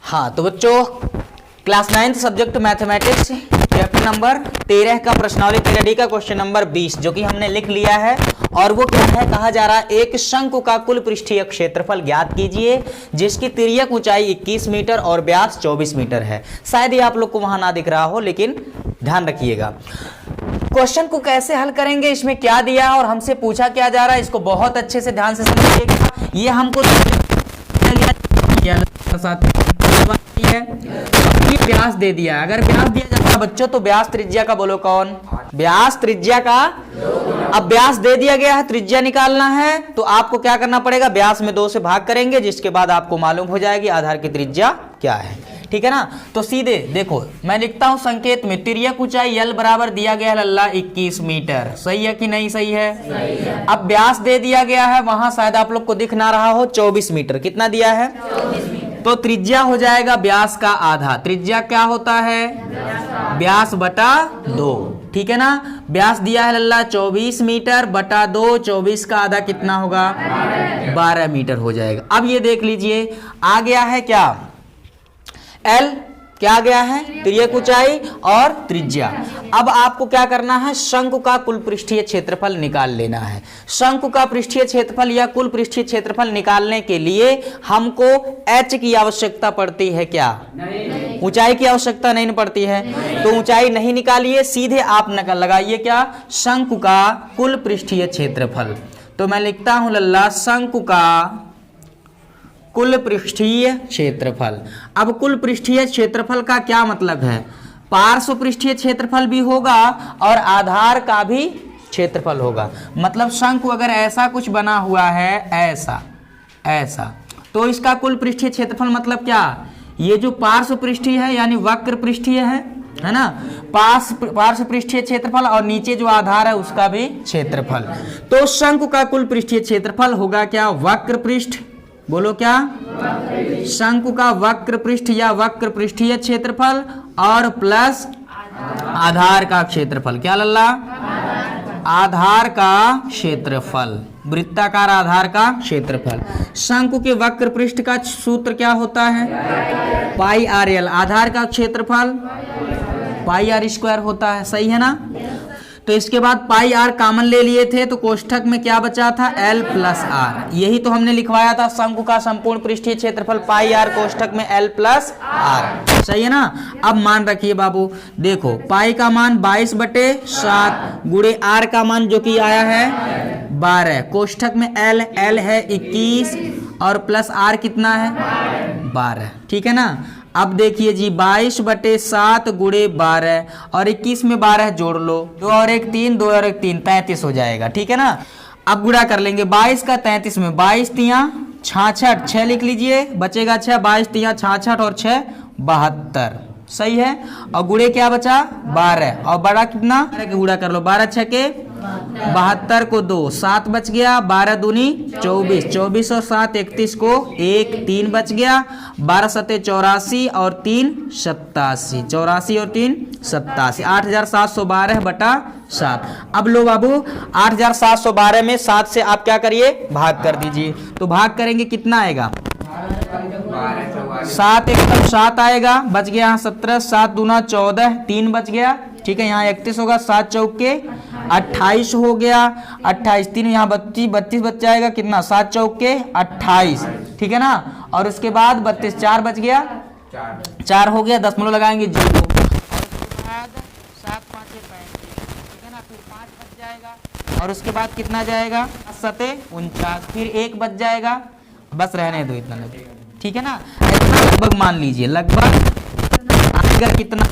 हाँ तो बच्चों class 9 subject mathematics chapter number 13 का प्रश्नावली 13D का क्वेश्चन नंबर 20 जो कि हमने लिख लिया है। और वो क्या है, कहा जा रहा है एक शंकु का कुल पृष्ठीय क्षेत्रफल ज्ञात कीजिए जिसकी तिर्यक ऊंचाई 21 मीटर और व्यास 24 मीटर है। शायद ये आप लोग को वहां ना दिख रहा हो, लेकिन ध्यान रखिएगा क्वेश्चन को कैसे हल करेंगे, इसमें क्या दिया और हमसे पूछा क्या जा रहा है, इसको बहुत अच्छे से ध्यान से समझिएगा। ये हमको व्यास दे दिया। अगर व्यास दिया जाता बच्चों तो व्यास त्रिज्या का बोलो कौन, व्यास त्रिज्या का। अब व्यास दे दिया गया है, त्रिज्या निकालना है तो आपको क्या करना पड़ेगा, व्यास में 2 से भाग करेंगे जिसके बाद आपको मालूम हो जाएगी आधार की त्रिज्या क्या है। ठीक है ना। तो सीधे देखो मैं लिखता हूं संकेत में तिर्यक ऊंचाई L बराबर दिया गया है लल्ला 21 मीटर। सही है कि नहीं सही है? सही है। अब व्यास दे दिया गया है, वहां शायद आप लोग को दिख ना रहा हो 24 मीटर। कितना दिया है? 24 मीटर। तो त्रिज्या हो जाएगा व्यास का आधा। त्रिज्या क्या होता है? व्यास बटा 2। ठीक है ना। व्यास दिया है लल्ला 24 मीटर बटा 2, 24 का आधा कितना होगा? 12 मीटर हो जाएगा। अब ये देख लीजिए आ गया है क्या, L क्या आ गया है, तिर्यक ऊंचाई और त्रिज्या। अब आपको क्या करना है, शंकु का कुल पृष्ठीय क्षेत्रफल निकाल लेना है। शंकु का पृष्ठीय क्षेत्रफल या कुल पृष्ठीय क्षेत्रफल निकालने के लिए हमको h की आवश्यकता पड़ती है क्या? नहीं। ऊंचाई की आवश्यकता नहीं पड़ती है। तो ऊंचाई नहीं निकालिए, सीधे आप नकल लगाइए क्या, शंकु का कुल पृष्ठीय क्षेत्रफल। तो मैं लिखता हूं लल्ला शंकु का कुल पृष्ठीय क्षेत्रफल। अब कुल पृष्ठीय क्षेत्रफल का क्या मतलब है, पार्श्व पृष्ठीय क्षेत्रफल भी होगा और आधार का भी क्षेत्रफल होगा। मतलब शंकु अगर ऐसा कुछ बना हुआ है, ऐसा ऐसा, तो इसका कुल पृष्ठीय क्षेत्रफल मतलब क्या, ये जो पार्श्व पृष्ठीय है यानी वक्र पृष्ठीय है ना, पार्श्व पृष्ठीय क्षेत्रफल और नीचे जो आधार है उसका भी क्षेत्रफल। तो शंकु का कुल पृष्ठीय क्षेत्रफल होगा क्या, वक्र पृष्ठ। बोलो क्या, शंकु का वक्र पृष्ठ या वक्र पृष्ठीय क्षेत्रफल और प्लस आधार का क्षेत्रफल। क्या लल्ला? आधार का क्षेत्रफल, वृत्ताकार आधार का क्षेत्रफल। शंकु के वक्र पृष्ठ का सूत्र क्या होता है, पाई आर एल। आधार का क्षेत्रफल पाई आर स्क्वायर होता है। सही है ना। तो इसके बाद पाई आर कॉमन ले लिए थे तो कोष्ठक में क्या बचा था, L प्लस आर। यही तो हमने लिखवाया था, शंकु का संपूर्ण पृष्ठीय क्षेत्रफल पाई आर कोष्ठक में L प्लस आर। सही है ना। अब मान रखिए बाबू, देखो पाई का मान 22/7 गुणे आर का मान जो कि आया है 12, कोष्ठक में L है 21 और प्लस आर कितना है 12। ठीक है ना। अब देखिए जी 22/7 गुणे 12 और 21 में 12 जोड़ लो, 2 और 1 3, 2 और 1 3, 33 हो जाएगा। ठीक है ना। अब गुणा कर लेंगे 22 का 33 में, 22 तिया 66, 6 लिख लीजिए, बचेगा 6, 22 तिया 66 और 6 72। सही है। और गुणे क्या बचा 12 और बड़ा कितना, 12 के गुणा कर लो, 12 6 के 72 को 2, 7 बच गया, 12 दूनी 24, 24 और 7 31 को 1, 3 बच गया, 12 7 84 और 3 87, 84 और 3 87, 8712/7। अब लो बाबू 8712 में 7 से आप क्या करिए, भाग कर दीजिए। तो भाग करेंगे कितना आएगा, 7 एकदम 7 आएगा, बच गया यहाँ 17, 7 दूना 14, 3 बच गया। ठीक है, यहाँ 31 होगा, 7 चौके 28 हो गया, 28 3 यहाँ 32, 32 बच जाएगा कितना, 7 चौके 28। ठीक है ना। और उसके बाद 32 4 बच गया, 4 हो गया, दशमलव लगाएंगे 0, 7 5 35। ठीक है ना। फिर 5 बच जाएगा और उसके बाद कितना जाएगा 7 49, फिर 1 बच जाएगा, बस रहने दो इतना लगेगा। ठीक है ना। इतना लगभग मान लीजिए, लगभग आएगा कितना,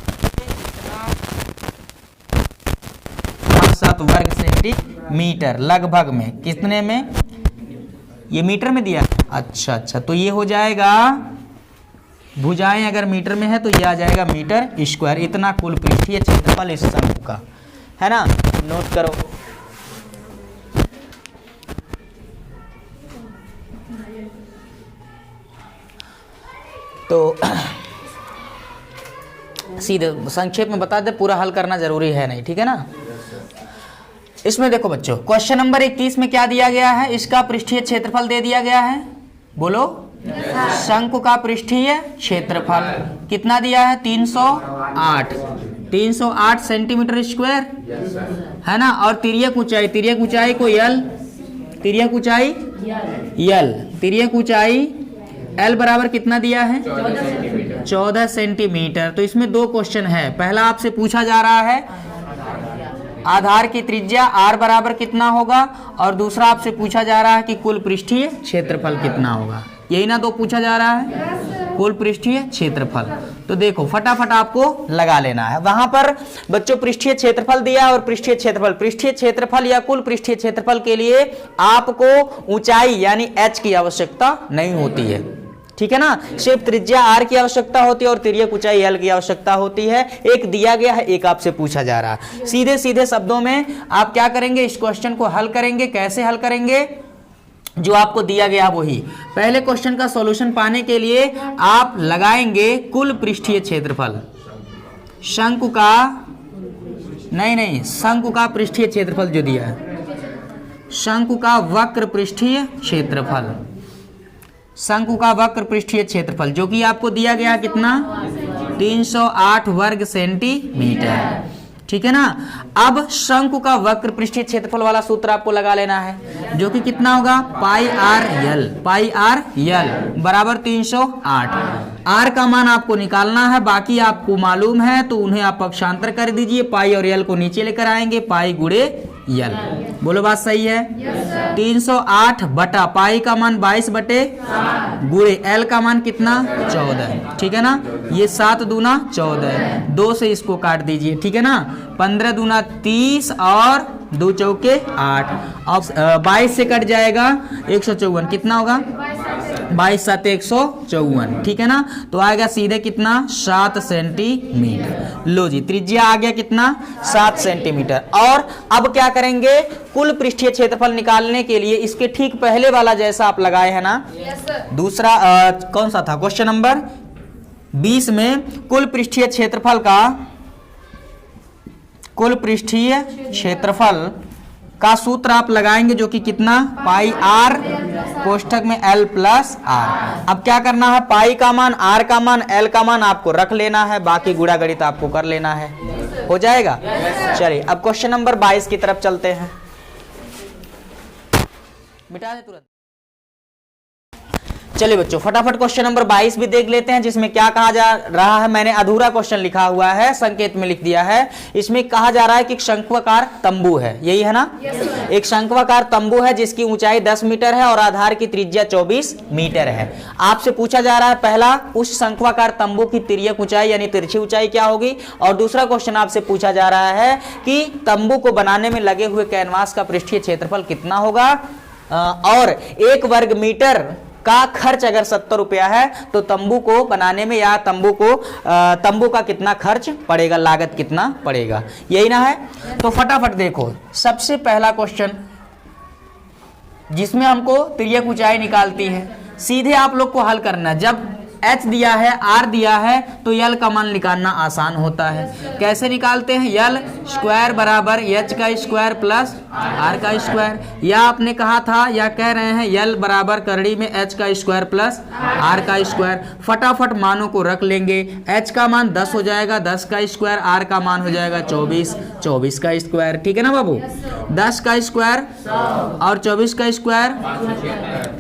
7 वर्ग सेंटीमीटर लगभग में। कितने में, ये मीटर में दिया। अच्छा, तो ये हो जाएगा, भुजाएं अगर मीटर में है तो ये आ जाएगा मीटर स्क्वायर। इतना कुल पृष्ठीय क्षेत्रफल इस शंकु का है ना। नोट करो। तो सीधे संक्षेप में बता दे, पूरा हल करना जरूरी है नहीं। ठीक है ना। इसमें देखो बच्चों क्वेश्चन नंबर 21 में क्या दिया गया है, इसका पृष्ठीय क्षेत्रफल दे दिया गया है। बोलो शंकु का पृष्ठीय क्षेत्रफल कितना दिया है? 308 सेंटीमीटर स्क्वायर है ना। और तिर्यक ऊंचाई को यल, तिर्यक ऊंचाई L बराबर कितना दिया है? 14 सेंटीमीटर। तो इसमें दो क्वेश्चन है। पहला आपसे पूछा जा रहा है आधार की त्रिज्या R बराबर कितना होगा, और दूसरा आपसे पूछा जा रहा है कि कुल पृष्ठीय क्षेत्रफल कितना होगा। यही ना दो पूछा जा रहा है, कुल पृष्ठीय क्षेत्रफल। तो देखो फटाफट आपको लगा लेना है। वहां पर बच्चों पृष्ठीय क्षेत्रफल दिया और पृष्ठीय क्षेत्रफल या कुल पृष्ठीय क्षेत्रफल के लिए आपको ऊंचाई यानी h की आवश्यकता नहीं होती है, ठीक है ना। सिर्फ त्रिज्या R की आवश्यकता होती है और तिर्यक ऊंचाई L की आवश्यकता होती है। एक दिया गया है, एक आपसे पूछा जा रहा है। सीधे सीधे शब्दों में आप क्या करेंगे, इस क्वेश्चन को हल करेंगे। कैसे हल करेंगे? जो आपको दिया गया वही। पहले क्वेश्चन का सॉल्यूशन पाने के लिए आप लगाएंगे कुल पृष्ठीय क्षेत्रफल, शंकु का पृष्ठीय क्षेत्रफल जो दिया है, शंकु का वक्र पृष्ठीय क्षेत्रफल, जो कि आपको दिया गया कितना? 308 वर्ग सेंटीमीटर, ठीक है ना। अब शंकु का वक्र पृष्ठीय क्षेत्रफल वाला सूत्र आपको लगा लेना है, जो कि कितना होगा? पाई आर यल बराबर 308। आर का मान आपको निकालना है, बाकी आपको मालूम है तो उन्हें आप पक्षांतर कर दीजिए। पाई और यल को नीचे लेकर आएंगे, पाई गुणे यल। बोलो बात सही है? 308 बटा पाई का मान 22 बटे गुणे एल का मान कितना? 14, ठीक है ना। ये 7 दूना 14, 2 से इसको काट दीजिए, ठीक है ना। 15 दूना 30 और 2 चौके 8। अब 22 से कट जाएगा 154, कितना होगा? 22 7 154, ठीक है ना। तो आएगा सीधे कितना? 7 सेंटीमीटर। लो जी, त्रिज्या आ गया कितना? 7 सेंटीमीटर। और अब क्या करेंगे? कुल पृष्ठीय क्षेत्रफल निकालने के लिए इसके ठीक पहले वाला जैसा आप लगाए हैं ना, दूसरा कौन सा था? क्वेश्चन नंबर 20 में कुल पृष्ठीय क्षेत्रफल का सूत्र आप लगाएंगे, जो कि कितना? पाई आर कोष्ठक में L प्लस आर। अब क्या करना है? पाई का मान, आर का मान, L का मान आपको रख लेना है, बाकी गुणा गणित आपको कर लेना है। हो जाएगा? चलिए अब क्वेश्चन नंबर 22 की तरफ चलते हैं। मिटा दे तुरंत। चलिए बच्चों फटाफट क्वेश्चन नंबर 22 भी देख लेते हैं, जिसमें क्या कहा जा रहा है। मैंने अधूरा क्वेश्चन लिखा हुआ है, संकेत में लिख दिया है। इसमें कहा जा रहा है कि एक शंक्वाकार तंबू है, यही है ना। एक शंक्वाकार तंबू है जिसकी ऊंचाई 10 मीटर है और आधार की त्रिज्या 24 मीटर है। आपसे पूछा जा रहा है पहला, उस शंक्वाकार तंबू की तिर्यक ऊंचाई यानी तिरछी ऊंचाई क्या होगी, और दूसरा क्वेश्चन आपसे पूछा जा रहा है कि तंबू को बनाने में लगे हुए कैनवास का पृष्ठीय क्षेत्रफल कितना होगा, और 1 वर्ग मीटर का खर्च अगर 70 रुपया है तो तंबू को बनाने में या तंबू का कितना खर्च पड़ेगा, लागत कितना पड़ेगा, यही ना है। तो फटाफट देखो, सबसे पहला क्वेश्चन जिसमें हमको तिर्यक ऊंचाई निकालती है, सीधे आप लोग को हल करना है। जब H दिया है, R दिया है, तो L का मान निकालना आसान होता है। कैसे निकालते हैं? L स्क्वायर बराबर H का स्क्वायर प्लस R का स्क्वायर, या आपने कहा था या कह रहे हैं L बराबर करड़ी में H का स्क्वायर प्लस R का स्क्वायर। फटाफट मानों को रख लेंगे। H का मान 10 हो जाएगा, 10 का स्क्वायर, R का मान हो जाएगा 24, 24 का स्क्वायर, ठीक है ना बाबू। 10 का स्क्वायर और 24 का स्क्वायर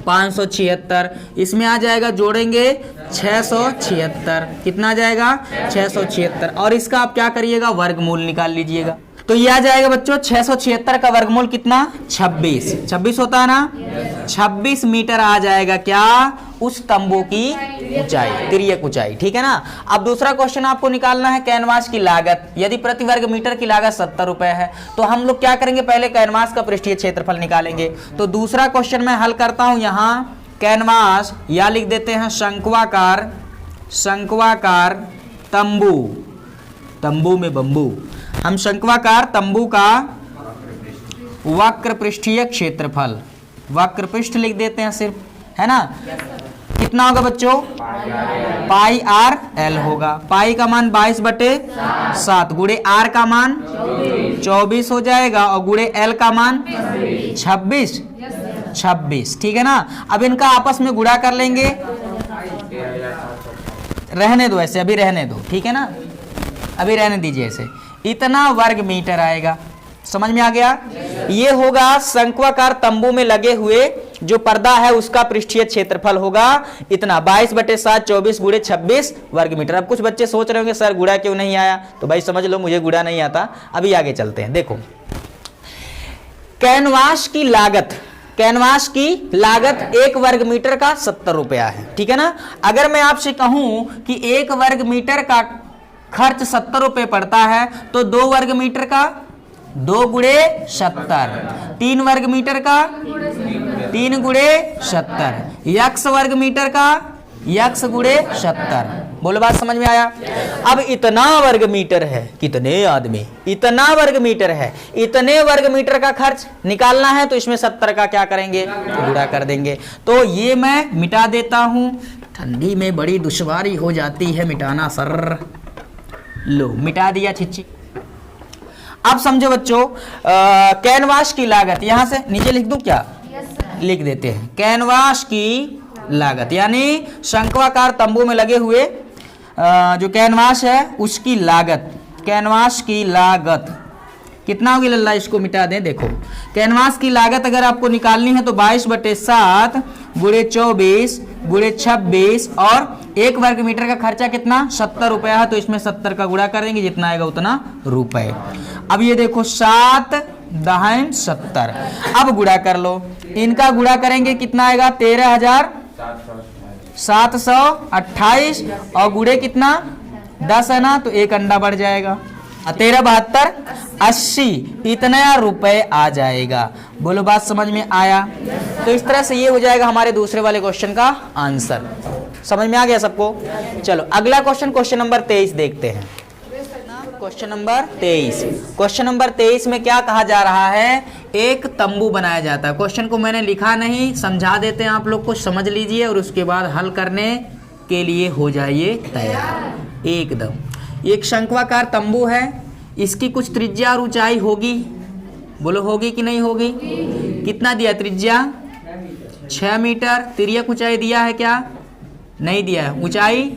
576। इसमें आ जाएगा, जोड़ेंगे 676, कितना आ जाएगा? 676। और इसका आप क्या करिएगा? वर्गमूल निकाल लीजिएगा। तो ये आ जाएगा बच्चों 676 का वर्गमूल कितना? 26। 26 होता है ना। 26 मीटर आ जाएगा क्या? उस तंबू की ऊंचाई, तिर्यक ऊंचाई, ठीक है ना। अब दूसरा क्वेश्चन आपको निकालना है कैनवास की लागत। यदि प्रति वर्ग मीटर की लागत 70 रुपए है तो हम लोग क्या करेंगे? पहले कैनवास का पृष्ठीय क्षेत्रफल निकालेंगे। तो दूसरा क्वेश्चन मैं हल करता हूं। यहाँ कैनवास या लिख देते हैं शंक्वाकार तंबू, तंबू में बंबू। हम शंक्वाकार तंबू का वक्र पृष्ठीय क्षेत्रफल, वक्र पृष्ठ लिख देते हैं सिर्फ, है ना। कितना होगा बच्चों? पाई आर एल होगा। पाई का मान 22 बटे 7 गुणे आर का मान 24 हो जाएगा और गुणे एल का मान 26, ठीक है ना। अब इनका आपस में गुणा कर लेंगे रहने दो ऐसे, अभी रहने दो, ठीक है ना, अभी रहने दीजिए ऐसे। इतना वर्ग मीटर आएगा, समझ में आ गया। ये होगा शंक्वाकार तंबू में लगे हुए जो पर्दा है उसका पृष्ठीय क्षेत्रफल होगा इतना 22/7 24 गुणे 26 वर्ग मीटर। अब कुछ बच्चे सोच रहे होंगे सर गुणा क्यों नहीं आया, तो भाई समझ लो मुझे गुणा नहीं आता। अभी आगे चलते हैं। देखो कैनवास की लागत 1 वर्ग मीटर का 70 रुपया है, ठीक है ना। अगर मैं आपसे कहूं कि 1 वर्ग मीटर का खर्च 70 रुपये पड़ता है तो 2 वर्ग मीटर का 2 गुणे 70, 3 वर्ग मीटर का 3 गुणे 70, यक्स वर्ग मीटर का यक्स गुणे 70। बोलो बात समझ में आया। अब इतना वर्ग मीटर है, कितने आदमी, इतना वर्ग मीटर है, इतने वर्ग मीटर का खर्च निकालना है तो इसमें 70 का क्या करेंगे, गुणा कर देंगे। तो ये मैं मिटा देता हूं, ठंडी में बड़ी दुश्वारी हो जाती है मिटाना सर। लो मिटा दिया छिच्ची। अब समझो बच्चों, कैनवास की लागत यहां से नीचे लिख दूं क्या? लिख देते हैं। कैनवास की लागत यानी शंक्वाकार तंबू में लगे हुए जो कैनवास है उसकी लागत, कैनवास की लागत कितना होगी लल्ला, इसको मिटा दें। देखो कैनवास की लागत अगर आपको निकालनी है तो 22/7 गुणे 24 गुणे 26 और 1 वर्ग मीटर का खर्चा कितना 70 रुपया है तो इसमें 70 का गुणा कर देंगे, जितना आएगा उतना रुपए। अब ये देखो 7 दहाई 70, अब गुणा कर लो, इनका गुणा करेंगे कितना आएगा 13,728 और गुणे कितना 10 है ना, तो 1 अंडा बढ़ जाएगा 13 72 80 इतना रुपए आ जाएगा। बोलो बात समझ में आया। तो इस तरह से ये हो जाएगा हमारे दूसरे वाले क्वेश्चन का आंसर। समझ में आ गया सबको। चलो अगला क्वेश्चन, क्वेश्चन नंबर 23 देखते हैं। क्वेश्चन नंबर 23 में क्या कहा जा रहा है, एक तंबू बनाया जाता है। क्वेश्चन को मैंने लिखा नहीं, समझा देते हैं आप लोग को, समझ लीजिए और उसके बाद हल करने के लिए हो जाइए तैयार एकदम। एक शंक्वाकार तंबू है, इसकी कुछ त्रिज्या और ऊंचाई होगी, बोलो होगी कि नहीं होगी। कितना दिया त्रिज्या 6 मीटर, तिर्यक ऊंचाई दिया है क्या, नहीं दिया है। ऊंचाई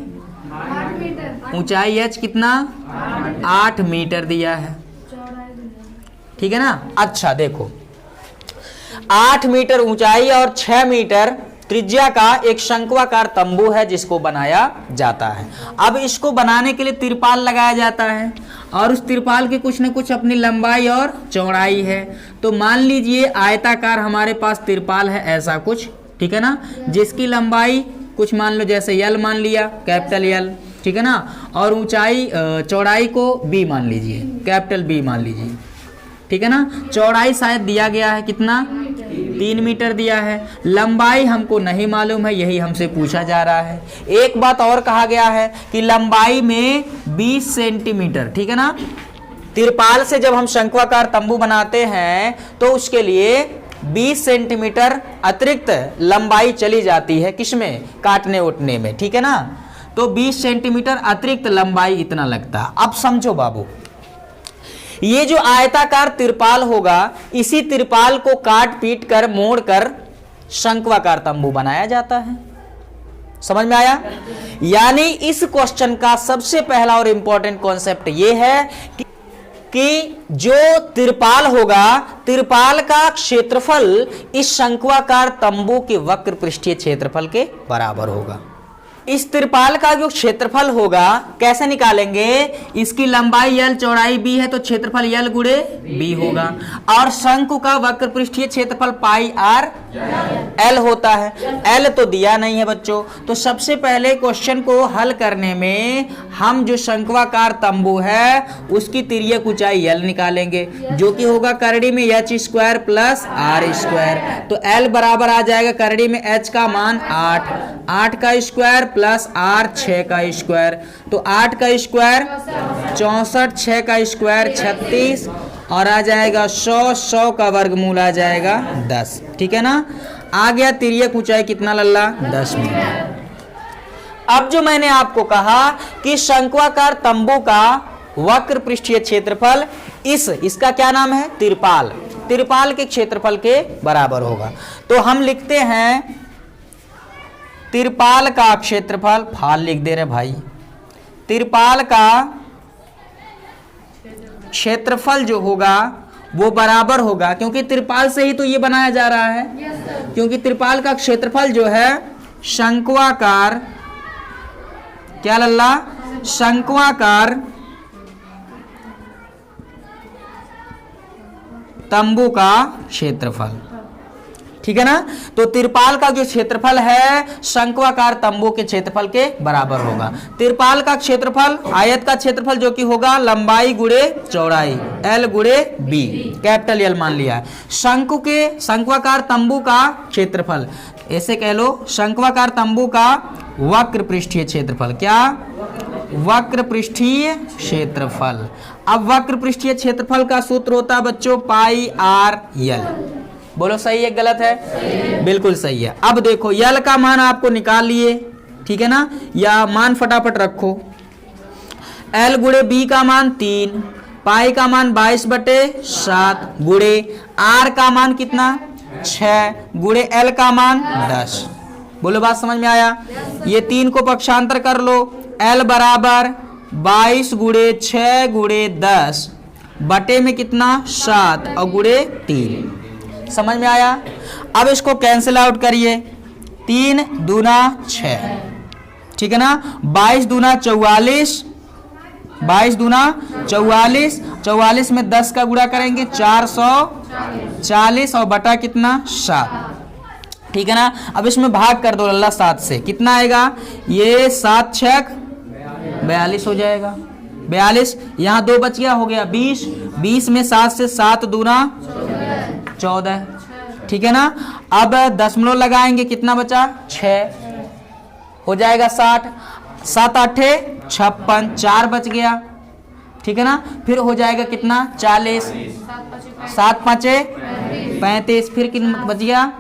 h कितना 8 मीटर दिया है, ठीक है ना। अच्छा देखो 8 मीटर ऊंचाई और 6 मीटर त्रिज्या का एक शंक्वाकार तंबू है जिसको बनाया जाता है। अब इसको बनाने के लिए तिरपाल लगाया जाता है और उस तिरपाल की कुछ न कुछ अपनी लंबाई और चौड़ाई है। तो मान लीजिए आयताकार हमारे पास तिरपाल है ऐसा कुछ, ठीक है ना, जिसकी लंबाई कुछ मान लो जैसे L मान लिया, कैपिटल L, ठीक है ना, और ऊंचाई चौड़ाई को B मान लीजिए, कैपिटल B मान लीजिए, ठीक है ना। चौड़ाई शायद दिया गया है कितना 3 मीटर दिया है, लंबाई हमको नहीं मालूम है, यही हमसे पूछा जा रहा है। एक बात और कहा गया है कि लंबाई में 20 सेंटीमीटर, ठीक है ना। तिरपाल से जब हम शंक्वाकार तंबू बनाते हैं तो उसके लिए 20 सेंटीमीटर अतिरिक्त लंबाई चली जाती है, किसमें, काटने उठने में, ठीक है ना। तो 20 सेंटीमीटर अतिरिक्त लंबाई इतना लगता है। अब समझो बाबू, ये जो आयताकार तिरपाल होगा इसी तिरपाल को काट पीट कर मोड़ कर शंक्वाकार तंबू बनाया जाता है। समझ में आया। यानी इस क्वेश्चन का सबसे पहला और इंपॉर्टेंट कॉन्सेप्ट ये है कि जो तिरपाल होगा, तिरपाल का क्षेत्रफल इस शंक्वाकार तंबू के वक्र पृष्ठीय क्षेत्रफल के बराबर होगा। इस तिरपाल का जो क्षेत्रफल होगा कैसे निकालेंगे, इसकी लंबाई L चौड़ाई B है तो क्षेत्रफल L गुणे B होगा और शंकु का वक्र पृष्ठीय क्षेत्रफल पाई R L होता है। L तो दिया नहीं है बच्चों, तो सबसे पहले क्वेश्चन को हल करने में हम जो शंक्वाकार तंबू है उसकी तिर्यक ऊंचाई L निकालेंगे जो कि होगा करड़ी में h² प्लस r²। तो L बराबर आ जाएगा करड़ी में h का मान 8 का स्क्वायर प्लस r 6 का स्क्वायर, तो 8 का स्क्वायर 64, 6 का स्क्वायर 36 और आ जाएगा 100 का वर्गमूल आ जाएगा 10, ठीक है ना। आ गया तिर्यक ऊंचाई कितना लल्ला 10 मीटर। अब जो मैंने आपको कहा कि शंक्वाकार तंबू का वक्र पृष्ठीय क्षेत्रफल इसका क्या नाम है, तिरपाल, तिरपाल के क्षेत्रफल के बराबर होगा। तो हम लिखते हैं तिरपाल का क्षेत्रफल, फाल लिख दे रहे भाई, तिरपाल का क्षेत्रफल जो होगा वो बराबर होगा, क्योंकि तिरपाल से ही तो ये बनाया जा रहा है, क्योंकि तिरपाल का क्षेत्रफल जो है शंक्वाकार, क्या लल्ला, शंक्वाकार तंबू का क्षेत्रफल, ठीक है ना। तो तिरपाल का जो क्षेत्रफल है शंक्वाकार तंबू के क्षेत्रफल के बराबर होगा। तिरपाल का क्षेत्रफल, आयत का क्षेत्रफल जो कि होगा लंबाई गुणे चौड़ाई, L गुणे B, कैपिटल L मान लिया है। शंकु के, शंक्वाकार तंबू का क्षेत्रफल, ऐसे कह लो शंक्वाकार तंबू का वक्र पृष्ठीय क्षेत्रफल, क्या, वक्र पृष्ठीय क्षेत्रफल। अब वक्र पृष्ठीय क्षेत्रफल का सूत्र होता है बच्चों पाई आर यल। बोलो सही है गलत है? बिल्कुल सही है। अब देखो यल का मान आपको निकाल लिए, ठीक है ना, या मान फटाफट रखो। एल गुणे बी का मान 3, पाई का मान 22/7 गुणे आर का मान कितना 6 गुणे एल का मान 10। बोलो बात समझ में आया? ये 3 को पक्षांतर कर लो, एल बराबर 22 गुणे 6 गुणे 10 बटे में कितना 7 और गुणे 3। समझ में आया? अब इसको कैंसिल आउट करिए, 3 दूना 6, ठीक है ना, 22 दूना 44, 22 दूना 44, 44 में 10 का गुणा करेंगे 440 और बटा कितना 7, ठीक है ना। अब इसमें भाग कर दो लल्ला 7 से, कितना आएगा, ये 7 छक 42 हो जाएगा, 42, यहाँ 2 बच गया, हो गया 20, 20 में 7 से 7 दूना 14, ठीक है ना। अब दशमलव लगाएंगे, कितना बचा 6, हो जाएगा 60, 7 8 56, 4 बच गया, ठीक है ना। फिर हो जाएगा कितना 40, 7 5 35, फिर कितना बच गया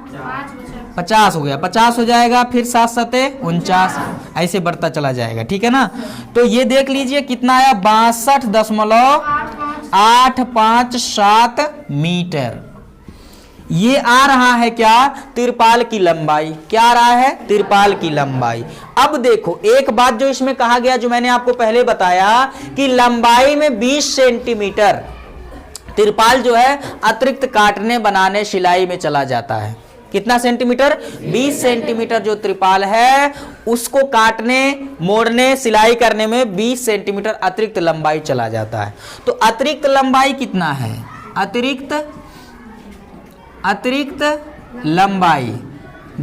50 हो गया, 50 हो जाएगा, फिर 7 7 49, ऐसे बढ़ता चला जाएगा, ठीक है ना। तो ये देख लीजिए कितना आया 62.857 मीटर। ये आ रहा है क्या, तिरपाल की लंबाई, क्या आ रहा है, तिरपाल की लंबाई। अब देखो एक बात जो इसमें कहा गया, जो मैंने आपको पहले बताया कि लंबाई में 20 सेंटीमीटर तिरपाल जो है अतिरिक्त काटने बनाने सिलाई में चला जाता है। कितना सेंटीमीटर, 20 सेंटीमीटर जो त्रिपाल है उसको काटने मोड़ने सिलाई करने में 20 सेंटीमीटर अतिरिक्त लंबाई चला जाता है। तो अतिरिक्त लंबाई कितना है, अतिरिक्त लंबाई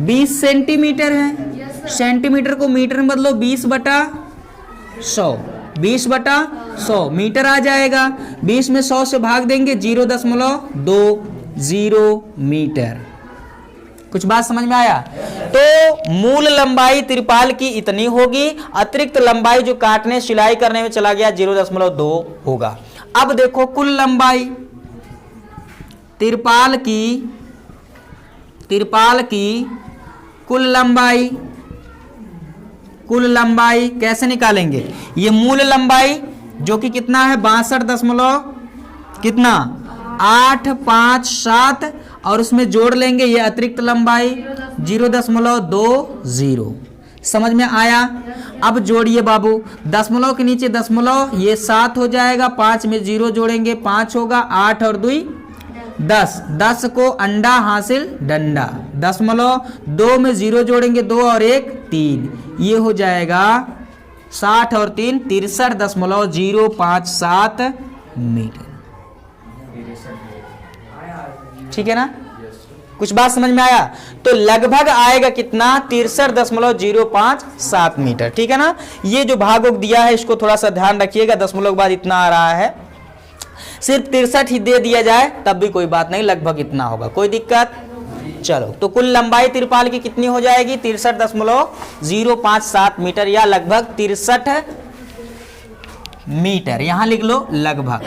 20 सेंटीमीटर है। सेंटीमीटर को मीटर में बदलो, 20/100, 20/100 मीटर आ जाएगा। 20 में 100 से भाग देंगे 0.20 मीटर। कुछ बात समझ में आया? तो मूल लंबाई तिरपाल की इतनी होगी, अतिरिक्त लंबाई जो काटने सिलाई करने में चला गया 0.2 होगा। अब देखो कुल लंबाई तिरपाल की कुल लंबाई कैसे निकालेंगे? ये मूल लंबाई जो कि कितना है 62.857 और उसमें जोड़ लेंगे ये अतिरिक्त लंबाई 0.20। समझ में आया? अब जोड़िए बाबू, दशमलव के नीचे दशमलव, ये 7 हो जाएगा, 5 में 0 जोड़ेंगे 5 होगा, 8 और 2 10, 10 को अंडा हासिल डंडा, दशमलव 2 में 0 जोड़ेंगे 2 और 1 3, ये हो जाएगा 60 और 3 63.057 मीटर। ठीक है ना? कुछ बात समझ में आया? तो लगभग आएगा कितना 63.057 मीटर। ठीक है ना? ये जो भागों दिया है इसको थोड़ा सा ध्यान रखिएगा, दशमलव के बाद इतना आ रहा है, सिर्फ 63 ही दे दिया जाए तब भी कोई बात नहीं, लगभग इतना होगा, कोई दिक्कत? चलो, तो कुल लंबाई तिरपाल की कितनी हो जाएगी 63.057 मीटर या लगभग 63 मीटर। यहां लिख लो लगभग।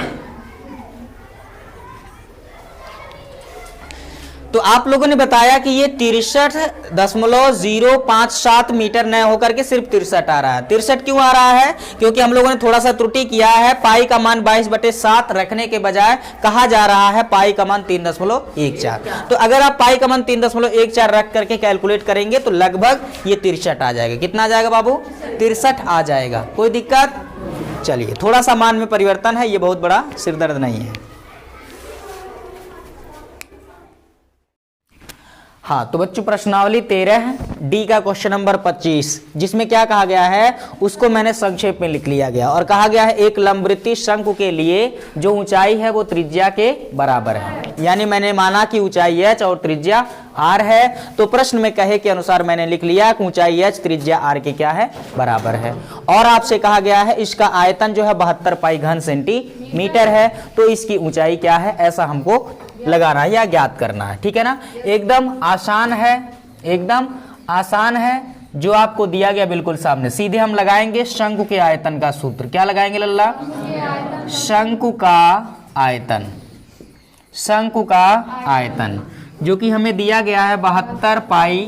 तो आप लोगों ने बताया कि ये 63.057 मीटर न होकर के सिर्फ 63 आ रहा है। 63 क्यों आ रहा है? क्योंकि हम लोगों ने थोड़ा सा त्रुटि किया है, पाई का मान 22/7 रखने के बजाय कहा जा रहा है पाई का मान 3.14। तो अगर आप पाई का मान 3.14 रख करके कैलकुलेट करेंगे तो लगभग ये 63 आ जाएगा। कितना आ जाएगा बाबू? 63 आ जाएगा। कोई दिक्कत? चलिए, थोड़ा सा मान में परिवर्तन है, ये बहुत बड़ा सिरदर्द नहीं है। हाँ, तो बच्चों प्रश्नावली 13 डी का क्वेश्चन नंबर 25, जिसमें क्या कहा गया है उसको मैंने संक्षेप में लिख लिया गया और कहा गया है एक लंबवृत्तीय शंकु के लिए जो ऊंचाई है वो त्रिज्या के बराबर है। यानी मैंने माना कि ऊंचाई h और त्रिज्या r है, तो प्रश्न में कहे के अनुसार मैंने लिख लिया कि ऊंचाई h त्रिज्या r के क्या है? बराबर है। और आपसे कहा गया है इसका आयतन जो है 72 पाई घन सेंटीमीटर है, तो इसकी ऊंचाई क्या है ऐसा हमको लगाना है या ज्ञात करना है। ठीक है ना, एकदम आसान है, एकदम आसान है। जो आपको दिया गया बिल्कुल सामने, सीधे हम लगाएंगे शंकु के आयतन का सूत्र। क्या लगाएंगे लल्ला? शंकु का आयतन, शंकु का आयतन जो कि हमें दिया गया है 72 पाई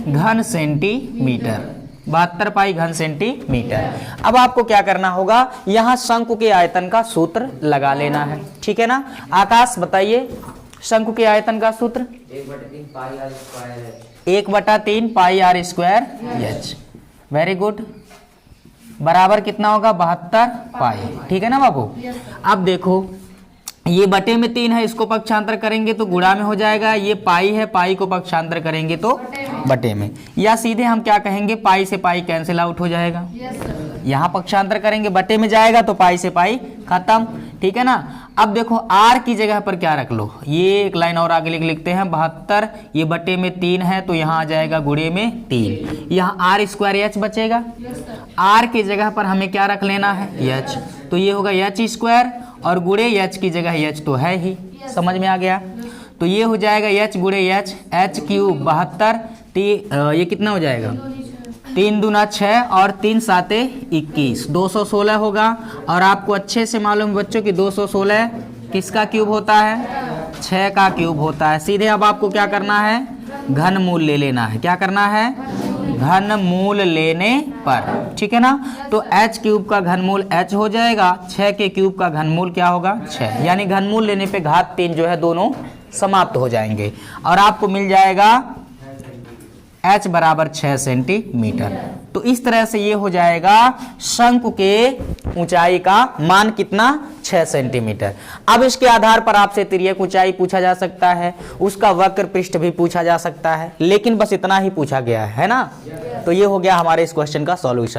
घन सेंटीमीटर, 72 पाई घन सेंटीमीटर। अब आपको क्या करना होगा, यहाँ शंकु के आयतन का सूत्र लगा लेना है। ठीक है ना, आकाश बताइए शंकु के आयतन का सूत्र 1/3 पाई r square h। Very good, बराबर कितना होगा? 72 पाई। ठीक है ना बाबू? अब देखो ये बटे में 3 है, इसको पक्षांतर करेंगे तो गुणा में हो जाएगा। ये पाई है, पाई को पक्षांतर करेंगे तो बटे में, या सीधे हम क्या कहेंगे पाई से पाई कैंसिल आउट हो जाएगा। यहाँ पक्षांतर करेंगे बटे में जाएगा तो पाई से पाई खत्म। ठीक है ना, अब देखो r की जगह पर क्या रख लो, ये एक लाइन और आगे लिखते हैं 72, ये बटे में 3 है तो यहाँ आ जाएगा गुणे में 3, यहाँ r स्क्वायर h बचेगा। r की जगह पर हमें क्या रख लेना है? h, तो ये होगा h स्क्वायर और गुणे h की जगह h तो है ही। समझ में आ गया? तो ये हो जाएगा h गुणे h, h क्यूब 72, ये कितना हो जाएगा? 3 दूना 6 और 3 साते 21, 216 होगा। और आपको अच्छे से मालूम बच्चों कि 216 किसका क्यूब होता है? 6 का क्यूब होता है। सीधे अब आपको क्या करना है? घन मूल ले लेना है। क्या करना है? घन मूल लेने पर। ठीक है ना, तो h क्यूब का घनमूल h हो जाएगा, 6 के क्यूब का घनमूल क्या होगा? 6, यानी घनमूल लेने पे घात 3 जो है दोनों समाप्त हो जाएंगे और आपको मिल जाएगा h बराबर 6 सेंटीमीटर। तो इस तरह से ये हो जाएगा शंकु के ऊंचाई का मान कितना? 6 सेंटीमीटर। अब इसके आधार पर आपसे तिर्यक ऊंचाई पूछा जा सकता है, उसका वक्र पृष्ठ भी पूछा जा सकता है, लेकिन बस इतना ही पूछा गया है ना। तो ये हो गया हमारे इस क्वेश्चन का सॉल्यूशन।